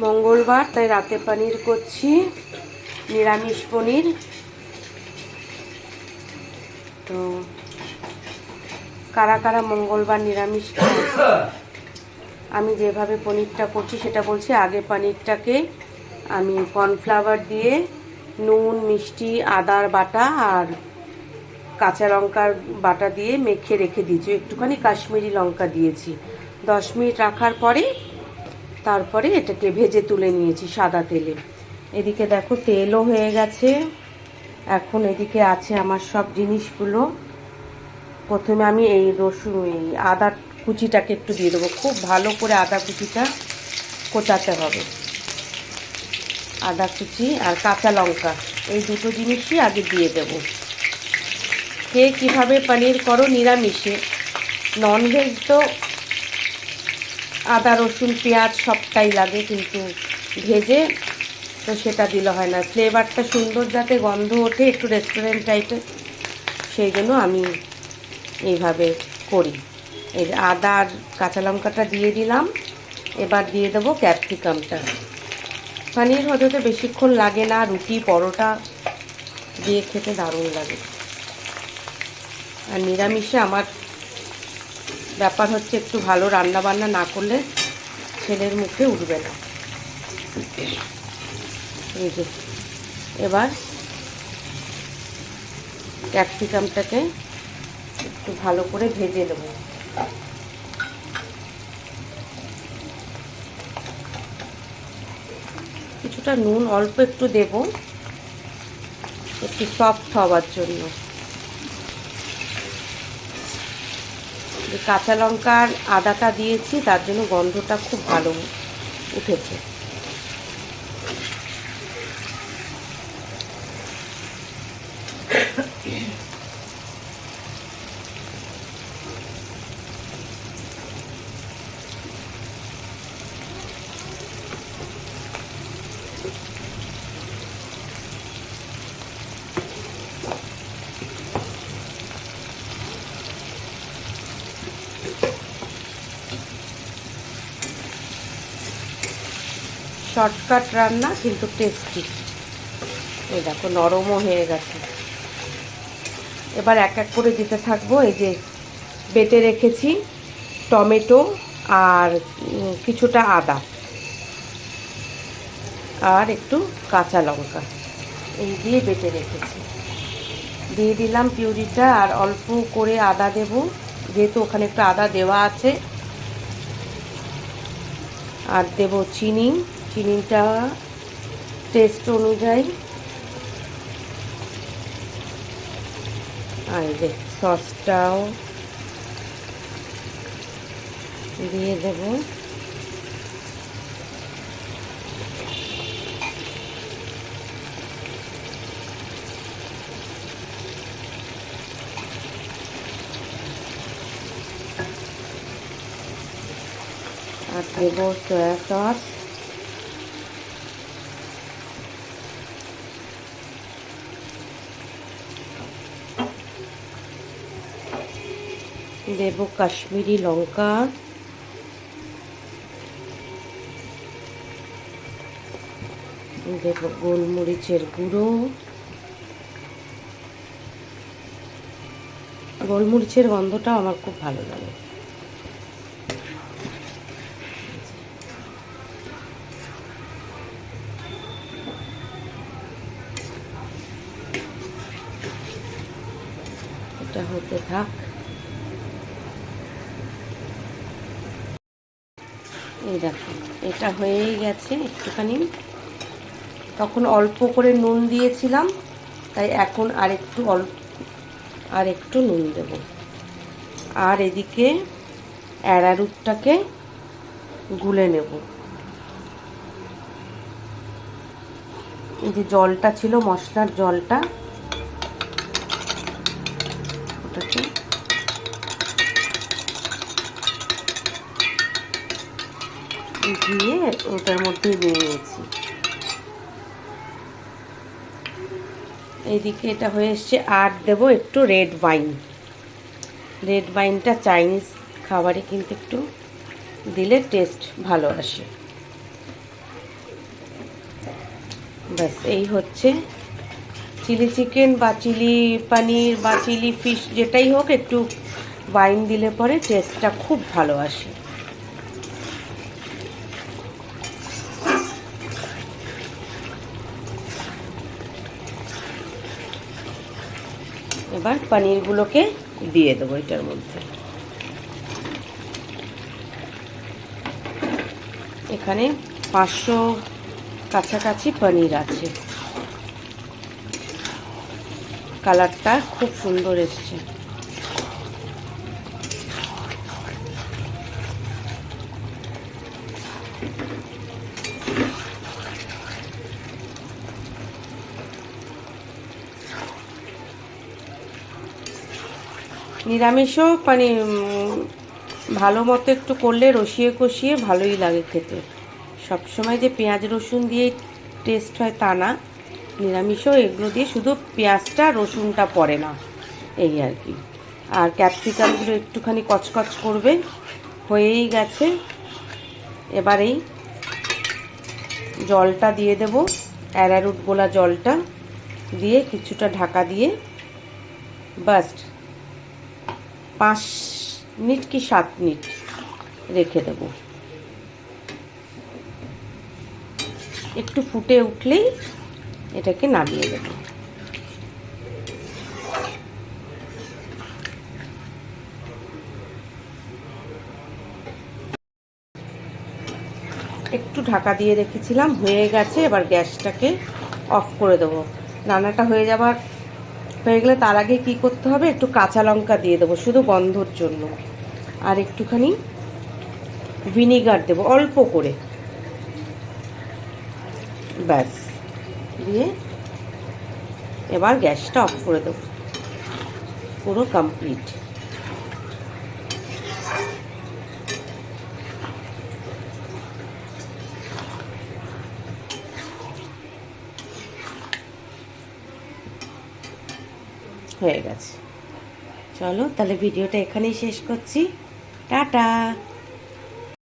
মঙ্গলবার, তাই রাতে পনির করছি, নিরামিষ পনির। তো কারা কারা মঙ্গলবার নিরামিষ খায়? আমি যেভাবে পনিরটা করছি সেটা বলছি। আগে পনিরটাকে আমি কর্নফ্লাওয়ার দিয়ে নুন, মিষ্টি, আদার বাটা আর কাঁচা লঙ্কার বাটা দিয়ে মেখে রেখে দিয়েছি। একটুখানি কাশ্মীরি লঙ্কা দিয়েছি। 10 মিনিট রাখার পরে তারপরে এটাকে ভেজে তুলে নিয়েছি সাদা তেলে। এদিকে দেখো তেলও হয়ে গেছে। এখন এদিকে আছে আমার সব জিনিসগুলো। প্রথমে আমি এই রসুন, এই আদা কুচিটাকে একটু দিয়ে দেবো। খুব ভালো করে আদা কুচিটা কোচাতে হবে। আদা কুচি আর কাঁচা লঙ্কা এই দুটো জিনিসই আগে দিয়ে দেব। কে কীভাবে পনির করো নিরামিষে? ননভেজ তো আদা রসুন পেঁয়াজ সবটাই লাগে, কিন্তু ভেজে তো সেটা দিলে হয় না। ফ্লেভারটা সুন্দর যাতে গন্ধ ওঠে একটু রেস্টুরেন্ট টাইপের, সেই জন্য আমি এইভাবে করি। এই আদা আর কাঁচা লঙ্কাটা দিয়ে দিলাম। এবার দিয়ে দেবো ক্যাপসিকামটা। পনির হতে বেশিক্ষণ লাগে না, রুটি পরোটা দিয়ে খেতে দারুণ লাগে। আর নিরামিষে আমার ব্যাপার হচ্ছে একটু ভালো রান্না বান্না না করলে ছেলের মুখে উঠবে না। এই যে এবার ক্যাপসিকামটাকে একটু ভালো করে ভেজে নেব। কিছুটা নুন অল্প একটু দেব, একটু সফট হওয়ার জন্য। কাঁচা লঙ্কার আদাটা দিয়েছি, তার জন্য গন্ধটা খুব ভালো উঠেছে। শর্টকাট রান্না কিন্তু টেস্টি। এই দেখো নরমও হয়ে গেছে। এবার এক এক করে দিতে থাকবো। এই যে বেটে রেখেছি টমেটো আর কিছুটা আদা আর একটু কাঁচা লঙ্কা, এই দিয়ে বেটে রেখেছি। দিয়ে দিলাম পিউরিটা আর অল্প করে আদা দেব, যেহেতু ওখানে একটু আদা দেওয়া আছে। আর দেব চিনি, চিনিটা টেস্ট অনুযায়ী। আর এই যে সসটাও দিয়ে দেব। আর দেব সয়া সস। দেব কাশ্মীরি লঙ্কা, দেব গোলমরিচের গুঁড়ো। গোলমরিচের গন্ধটা আমার খুব ভালো লাগে। এটা হতে থাক। এই দেখো এটা হয়েই গেছে একটুখানি। তখন অল্প করে নুন দিয়েছিলাম, তাই এখন আর একটু নুন দেব। আর এদিকে অ্যারারুটটাকে গুলে নেব। এই যে জলটা ছিল, মশলার জলটা, ওটাকে দিয়ে ওটার মধ্যে দিয়ে নিয়েছি। এইদিকে এটা হয়ে এসছে। আর দেবো একটু রেড ওয়াইন। রেড ওয়াইনটা চাইনিজ খাবারে কিন্তু একটু দিলে টেস্ট ভালো আসে। ব্যাস এই হচ্ছে চিলি চিকেন বা চিলি পনির বা চিলি ফিশ, যেটাই হোক একটু ওয়াইন দিলে পরে টেস্টটা খুব ভালো আসে। এবার পনিরগুলোকে দিয়ে দেবো এটার মধ্যে। এখানে 500 কাছাকাছি পনির আছে। কালারটা খুব সুন্দর এসছে। নিরামিষও ভালো মতো একটু করলে রসিয়ে কষিয়ে ভালোই লাগে খেতে। সবসময় যে পেঁয়াজ রসুন দিয়ে টেস্ট হয় তা না, নিরামিষও এগুলো দিয়ে শুধু পেঁয়াজটা রসুনটা পড়ে না, এই আর কি। আর ক্যাপসিকামগুলো একটুখানি কচকচ করবে। হয়েই গেছে। এবার এই জলটা দিয়ে দেব, অ্যারারুট গোলা জলটা দিয়ে কিছুটা ঢাকা দিয়ে বাস 5 মিনিট কি 7 মিনিট রেখে দেব। একটু ফুটে উঠলেই এটাকে নামিয়ে দেব। একটু ঢাকা দিয়ে রেখেছিলাম, হয়ে গেছে। এবার গ্যাসটাকে অফ করে দেবো। রান্নাটা হয়ে গেলে তার আগে কি করতে হবে, একটু কাঁচা লঙ্কা দিয়ে দেবো শুধু গন্ধর জন্য, আর একটুখানি ভিনিগার দেবো অল্প করে, ব্যাস। দিয়ে এবার গ্যাসটা অফ করে দেবো। পুরো কমপ্লিট। হয়ে গেছে। চলো তাহলে ভিডিওটা এখানেই শেষ করছি। টাটা।